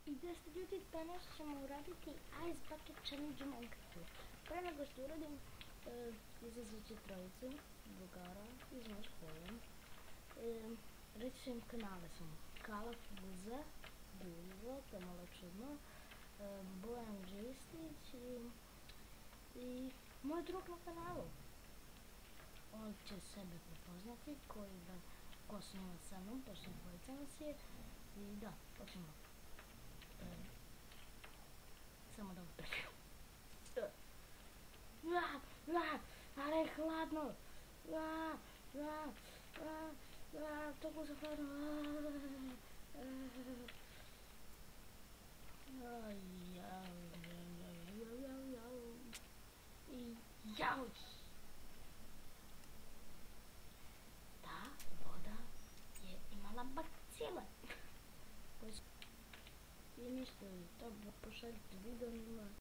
Gdje ste ljudi, danas ćemo uraditi Ice Bucket Challenge u Minecraftu. Pre nego što uradim, izazvat ću trojicu drugara iz moje škole. Reći ću im kanale su Kala Fuza, Guljivo, to je malo čudno, Bojan Džistić i moj drug na kanalu. On će sebe prepoznati, ko snima sa mnom, pošto dvojica nas je. I da, počnemo. Samo da utrpim. Ali je hladno. Toliko se hladno. Jauj. Ta voda je imala bacile. I ništa, to pošaljite video,